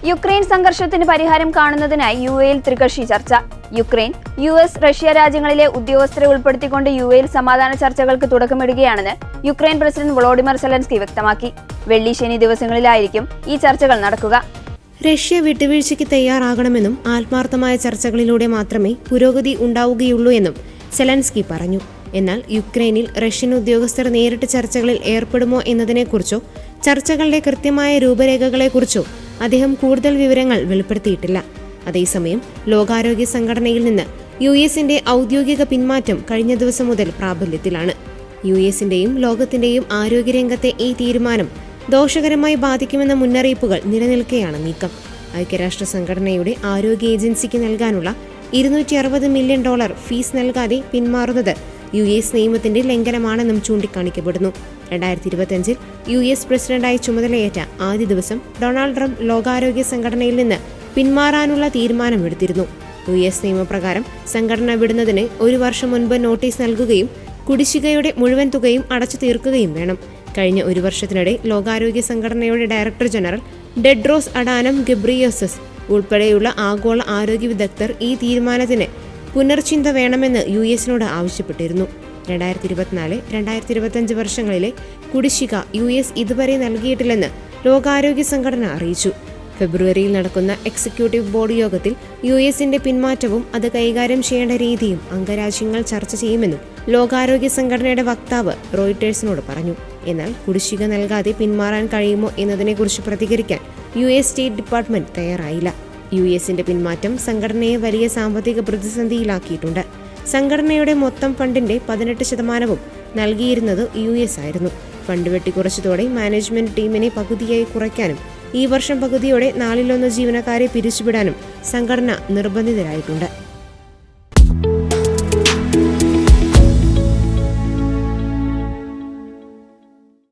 Ukraine സംഘർഷത്തിന് പരിഹാരം കാണുന്നതിനായി യുഎയിൽ ത്രികക്ഷി ചർച്ച. യുക്രൈൻ, യുഎസ്, റഷ്യ രാജ്യങ്ങളിലെ ഉദ്യോഗസ്ഥരെ ഉൾപ്പെടുത്തിക്കൊണ്ട് യുഎയിൽ സമാധാന ചർച്ചകൾക്ക് തുടക്കമിടുകയാണെന്ന് യുക്രൈൻ പ്രസിഡന്റ് വോളോഡിമർ സെലൻസ്കി വ്യക്തമാക്കി. വെള്ളി, ശനി ദിവസങ്ങളിലായിരിക്കും ഈ ചർച്ചകൾ നടക്കുക. റഷ്യ വിട്ടുവീഴ്ചയ്ക്ക് തയ്യാറാകണമെന്നും ആത്മാർത്ഥമായ ചർച്ചകളിലൂടെ മാത്രമേ പുരോഗതി ഉണ്ടാവുകയുള്ളൂ എന്നും സെലൻസ്കി പറഞ്ഞു. എന്നാൽ യുക്രൈനിൽ റഷ്യൻ ഉദ്യോഗസ്ഥർ നേരിട്ട് ചർച്ചകളിൽ ഏർപ്പെടുമോ എന്നതിനെക്കുറിച്ചോ ചർച്ചകളുടെ കൃത്യമായ രൂപരേഖകളെക്കുറിച്ചോ അദ്ദേഹം കൂടുതൽ വിവരങ്ങൾ വെളിപ്പെടുത്തിയിട്ടില്ല. അതേസമയം ലോകാരോഗ്യ സംഘടനയിൽ നിന്ന് യുഎസിന്റെ ഔദ്യോഗിക പിന്മാറ്റം കഴിഞ്ഞ ദിവസം മുതൽ പ്രാബല്യത്തിലാണ്. യുഎസിന്റെയും ലോകത്തിന്റെയും ആരോഗ്യരംഗത്തെ ഈ തീരുമാനം ദോഷകരമായി ബാധിക്കുമെന്ന മുന്നറിയിപ്പുകൾ നിലനിൽക്കെയാണ് നീക്കം. ഐക്യരാഷ്ട്ര സംഘടനയുടെ ആരോഗ്യ ഏജൻസിക്ക് നൽകാനുള്ള $260 മില്യൺ ഫീസ് നൽകാതെ പിന്മാറുന്നത് യുഎസ് നിയമത്തിന്റെ ലംഘനമാണെന്നും ചൂണ്ടിക്കാണിക്കപ്പെടുന്നു. 2025 യുഎസ് പ്രസിഡന്റായി ചുമതലയേറ്റ ആദ്യ ദിവസം ഡൊണാൾഡ് ട്രംപ് ലോകാരോഗ്യ സംഘടനയിൽ നിന്ന് പിന്മാറാനുള്ള തീരുമാനമെടുത്തിരുന്നു. യുഎസ് നിയമപ്രകാരം സംഘടന വിടുന്നതിന് 1 വർഷം മുൻപ് നോട്ടീസ് നൽകുകയും കുടിശ്ശികയുടെ മുഴുവൻ തുകയും അടച്ചു തീർക്കുകയും വേണം. കഴിഞ്ഞ 1 വർഷത്തിനിടെ ലോകാരോഗ്യ സംഘടനയുടെ ഡയറക്ടർ ജനറൽ ടെഡ്രോസ് അഡാനം ഗബ്രിയേസസ് ഉൾപ്പെടെയുള്ള ആഗോള ആരോഗ്യ വിദഗ്ധർ ഈ തീരുമാനത്തിന് പുനർചിന്ത വേണമെന്ന് യുഎസിനോട് ആവശ്യപ്പെട്ടിരുന്നു. 2024-2025 വർഷങ്ങളിലെ കുടിശ്ശിക യുഎസ് ഇതുവരെ നൽകിയിട്ടില്ലെന്ന് ലോകാരോഗ്യ സംഘടന അറിയിച്ചു. ഫെബ്രുവരിയിൽ നടക്കുന്ന എക്സിക്യൂട്ടീവ് ബോർഡ് യോഗത്തിൽ യുഎസിന്റെ പിന്മാറ്റവും അത് കൈകാര്യം ചെയ്യേണ്ട രീതിയും അംഗരാജ്യങ്ങൾ ചർച്ച ചെയ്യുമെന്നും ലോകാരോഗ്യ സംഘടനയുടെ വക്താവ് റോയിട്ടേഴ്സിനോട് പറഞ്ഞു. എന്നാൽ കുടിശ്ശിക നൽകാതെ പിന്മാറാൻ കഴിയുമോ എന്നതിനെക്കുറിച്ച് പ്രതികരിക്കാൻ യുഎസ് സ്റ്റേറ്റ് ഡിപ്പാർട്ട്മെന്റ് തയ്യാറായില്ല. യുഎസിന്റെ പിന്മാറ്റം സംഘടനയെ വലിയ സാമ്പത്തിക പ്രതിസന്ധിയിലാക്കിയിട്ടുണ്ട്. സംഘടനയുടെ മൊത്തം ഫണ്ടിന്റെ 18% നൽകിയിരുന്നത് യുഎസ് ആയിരുന്നു. ഫണ്ട് വെട്ടിക്കുറച്ചതോടെ മാനേജ്മെന്റ് ടീമിനെ പകുതിയായി കുറയ്ക്കാനും ഈ വർഷം പകുതിയോടെ 1/4 ജീവനക്കാരെ പിരിച്ചുവിടാനും സംഘടന നിർബന്ധിതരായിട്ടുണ്ട്.